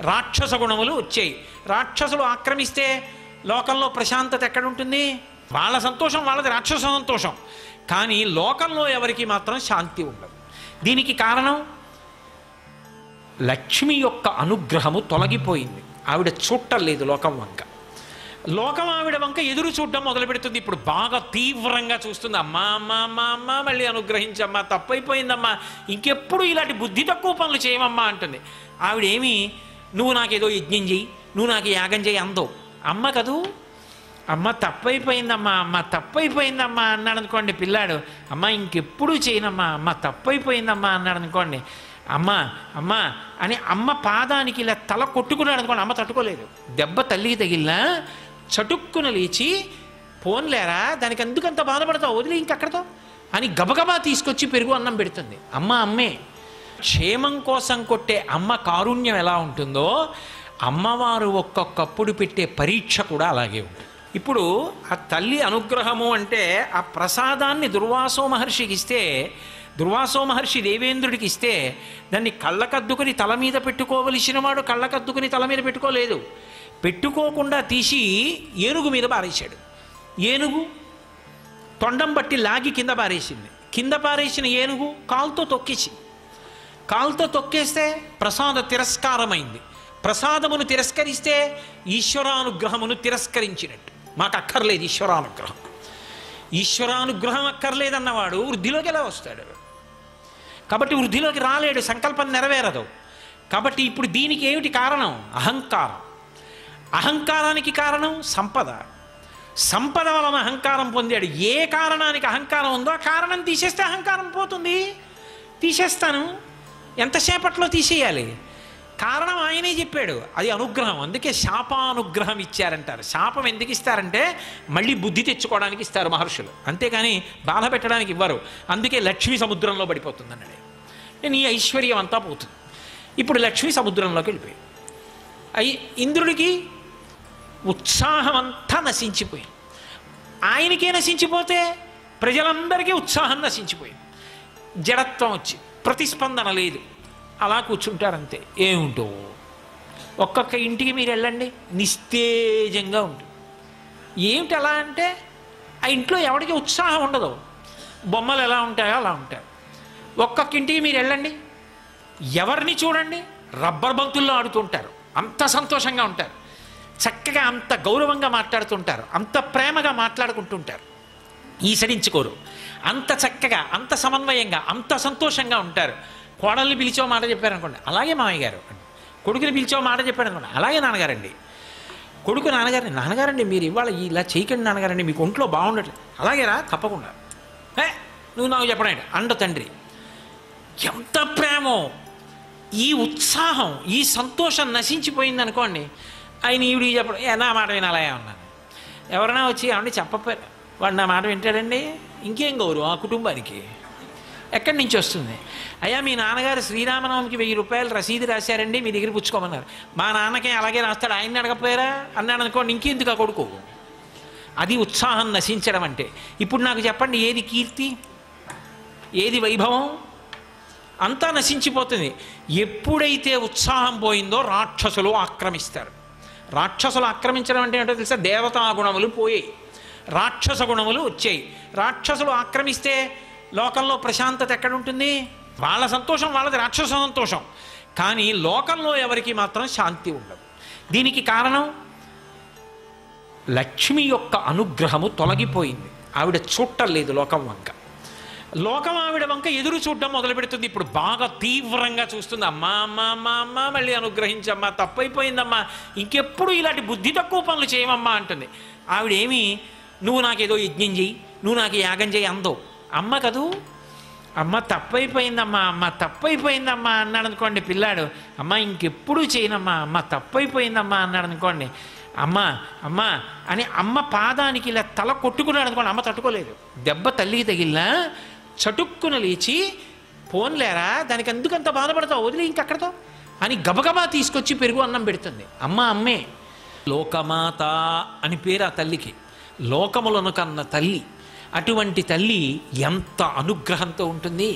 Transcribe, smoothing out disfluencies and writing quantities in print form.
రాక్షస గుణములు వచ్చాయి. రాక్షసులు ఆక్రమిస్తే లోకంలో ప్రశాంతత ఎక్కడుంటుంది? వాళ్ళ సంతోషం వాళ్ళది, రాక్షస సంతోషం. కానీ లోకంలో ఎవరికి మాత్రం శాంతి ఉండదు. దీనికి కారణం లక్ష్మి యొక్క అనుగ్రహము తొలగిపోయింది. ఆవిడ చూడలేదు లోకం వంక. లోకం ఆవిడ వంక ఎదురు చూడడం మొదలు పెడుతుంది. ఇప్పుడు బాగా తీవ్రంగా చూస్తుంది. అమ్మా అమ్మ అమ్మ అమ్మ మళ్ళీ అనుగ్రహించమ్మా, తప్పైపోయిందమ్మా, ఇంకెప్పుడు ఇలాంటి బుద్ధి తక్కువ పనులు చేయమమ్మా అంటుంది. ఆవిడేమి నువ్వు నాకేదో యజ్ఞం చెయ్యి, నువ్వు నాకు యాగం చేయి అందో. అమ్మ కదూ, అమ్మ తప్పైపోయిందమ్మా, అమ్మ తప్పైపోయిందమ్మా అన్నాడు అనుకోండి పిల్లాడు. అమ్మ ఇంకెప్పుడు చేయనమ్మా, అమ్మ తప్పైపోయిందమ్మా అన్నాడు అనుకోండి. అమ్మ అమ్మ అని అమ్మ పాదానికి ఇలా తల కొట్టుకున్నాడు అనుకోండి. అమ్మ తట్టుకోలేదు. దెబ్బ తల్లికి తగిలినా చటుక్కున లేచి పోన్లేరా దానికి ఎందుకంత బాధపడతావు, వదిలి ఇంకక్కడతో అని గబగబా తీసుకొచ్చి పెరుగు అన్నం పెడుతుంది. అమ్మ అమ్మే. క్షేమం కోసం కొట్టే అమ్మ కారుణ్యం ఎలా ఉంటుందో అమ్మవారు ఒక్కొక్కప్పుడు పెట్టే పరీక్ష కూడా అలాగే ఉంటుంది. ఇప్పుడు ఆ తల్లి అనుగ్రహము అంటే ఆ ప్రసాదాన్ని దుర్వాసో మహర్షికి ఇస్తే, దుర్వాసో మహర్షి దేవేంద్రుడికి ఇస్తే దాన్ని కళ్ళకద్దుకుని తల మీద పెట్టుకోవలసిన వాడు కళ్ళకద్దుకుని తల మీద పెట్టుకోలేదు. పెట్టుకోకుండా తీసి ఏనుగు మీద పారేశాడు. ఏనుగు తొండం బట్టి లాగి కింద పారేసింది. కింద పారేసిన ఏనుగు కాలుతో తొక్కేసి, కాలుతో తొక్కేస్తే ప్రసాద తిరస్కారమైంది. ప్రసాదమును తిరస్కరిస్తే ఈశ్వరానుగ్రహమును తిరస్కరించినట్టు. మాకు అక్కర్లేదు ఈశ్వరానుగ్రహం. ఈశ్వరానుగ్రహం అక్కర్లేదన్నవాడు వృద్ధిలోకి ఎలా వస్తాడు? కాబట్టి వృద్ధిలోకి రాలేడు, సంకల్పం నెరవేరదు. కాబట్టి ఇప్పుడు దీనికి ఏమిటి కారణం? అహంకారం. అహంకారానికి కారణం సంపద. సంపద వలన అహంకారం పొందాడు. ఏ కారణానికి అహంకారం ఉందో ఆ కారణం తీసేస్తే అహంకారం పోతుంది. తీసేస్తాను, ఎంతసేపట్లో తీసేయాలి? కారణం ఆయనే చెప్పాడు, అది అనుగ్రహం. అందుకే శాపానుగ్రహం ఇచ్చారంటారు. శాపం ఎందుకు ఇస్తారంటే మళ్ళీ బుద్ధి తెచ్చుకోవడానికి ఇస్తారు మహర్షులు, అంతేకాని బాధ పెట్టడానికి ఇవ్వరు. అందుకే లక్ష్మి సముద్రంలో పడిపోతుంది అన్నాడు. నీ ఐశ్వర్యం అంతా పోతుంది. ఇప్పుడు లక్ష్మి సముద్రంలోకి వెళ్ళిపోయింది. ఇంద్రుడికి ఉత్సాహం అంతా నశించిపోయింది. ఆయనకే నశించిపోతే ప్రజలందరికీ ఉత్సాహం నశించిపోయింది. జడత్వం వచ్చి ప్రతిస్పందన లేదు. అలా కూర్చుంటారంతే. ఏముంటో ఒక్కొక్క ఇంటికి మీరు వెళ్ళండి, నిస్తేజంగా ఉంటుంది. ఏమిటి అలా అంటే ఆ ఇంట్లో ఎవరికి ఉత్సాహం ఉండదు. బొమ్మలు ఎలా ఉంటాయో అలా ఉంటాయి. ఒక్కొక్క ఇంటికి మీరు వెళ్ళండి, ఎవరిని చూడండి రబ్బర్ బంతుల్లో ఆడుతుంటారు. అంత సంతోషంగా ఉంటారు, చక్కగా అంత గౌరవంగా మాట్లాడుతుంటారు, అంత ప్రేమగా మాట్లాడుకుంటుంటారు, ఈసడించుకోరు. అంత చక్కగా, అంత సమన్వయంగా, అంత సంతోషంగా ఉంటారు. కోడల్ని పిలిచో మాట చెప్పారనుకోండి, అలాగే మామయ్య గారు. కొడుకుని పిలిచో మాట చెప్పారనుకోండి, అలాగే నాన్నగారండి. కొడుకు నాన్నగారిని, నాన్నగారండి మీరు ఇవాళ ఇలా చేయకండి నాన్నగారండి, మీకు ఒంట్లో బాగుండట్లేదు. అలాగేరా, తప్పకుండా. నువ్వు నాకు చెప్పడండి అండ తండ్రి. ఎంత ప్రేమో! ఈ ఉత్సాహం, ఈ సంతోషం నశించిపోయింది అనుకోండి, ఆయన ఈవిడికి చెప్పడం, నా మాట వినాలా అన్నాను. ఎవరైనా వచ్చి ఏమండి చెప్పపోయారు, వాడు నా మాట వింటాడండి, ఇంకేం గౌరవం ఆ కుటుంబానికి ఎక్కడి నుంచి వస్తుంది? అయ్యా మీ నాన్నగారు శ్రీరామనవమికి 1000 రూపాయలు రసీదు రాశారండి, మీ దగ్గర పుచ్చుకోమన్నారు. మా నాన్నకే అలాగే రాస్తాడు, ఆయన్ని అడగపోయారా అన్నాడు అనుకోండి, ఇంకెందుకు ఆ కొడుకు? అది ఉత్సాహం నశించడం అంటే. ఇప్పుడు నాకు చెప్పండి, ఏది కీర్తి, ఏది వైభవం? అంతా నశించిపోతుంది. ఎప్పుడైతే ఉత్సాహం పోయిందో రాక్షసులు ఆక్రమిస్తారు. రాక్షసులు ఆక్రమించడం అంటే ఏంటో తెలుసా? దేవతా గుణములు పోయాయి, రాక్షస గుణములు వచ్చాయి. రాక్షసులు ఆక్రమిస్తే లోకంలో ప్రశాంతత ఎక్కడుంటుంది? వాళ్ళ సంతోషం వాళ్ళది, రాక్షస సంతోషం. కానీ లోకంలో ఎవరికి మాత్రం శాంతి ఉండదు. దీనికి కారణం లక్ష్మి యొక్క అనుగ్రహము తొలగిపోయింది. ఆవిడ చూడలేదు లోకం వంక. లోకం ఆవిడ వంక ఎదురు చూడడం మొదలు పెడుతుంది. ఇప్పుడు బాగా తీవ్రంగా చూస్తుంది. అమ్మా అమ్మ అమ్మ అమ్మ మళ్ళీ అనుగ్రహించమ్మా, తప్పైపోయిందమ్మా, ఇంకెప్పుడు ఇలాంటి బుద్ధి తక్కువ పనులు చేయమమ్మా అంటుంది. ఆవిడేమి నువ్వు నాకేదో యజ్ఞం చెయ్యి, నువ్వు నాకు యాగం చేయి అందో. అమ్మ కదూ, అమ్మ తప్పైపోయిందమ్మా, అమ్మ తప్పైపోయిందమ్మా అన్నాడు అనుకోండి పిల్లాడు. అమ్మ ఇంకెప్పుడు చేయనమ్మా, అమ్మ తప్పైపోయిందమ్మా అన్నాడు అనుకోండి. అమ్మ అమ్మ అని అమ్మ పాదానికి ఇలా తల కొట్టుకున్నాడు అనుకోండి. అమ్మ తట్టుకోలేదు. దెబ్బ తల్లికి తగిలినా చటుక్కున లేచి పోన్లేరా దానికి ఎందుకంత బాధపడతావు, వదిలి ఇంకక్కడతో అని గబగబా తీసుకొచ్చి పెరుగు అన్నం పెడుతుంది. అమ్మ అమ్మే. లోకమాత అని పేరు ఆ తల్లికి, లోకములను కన్న తల్లి. అటువంటి తల్లి ఎంత అనుగ్రహంతో ఉంటుంది.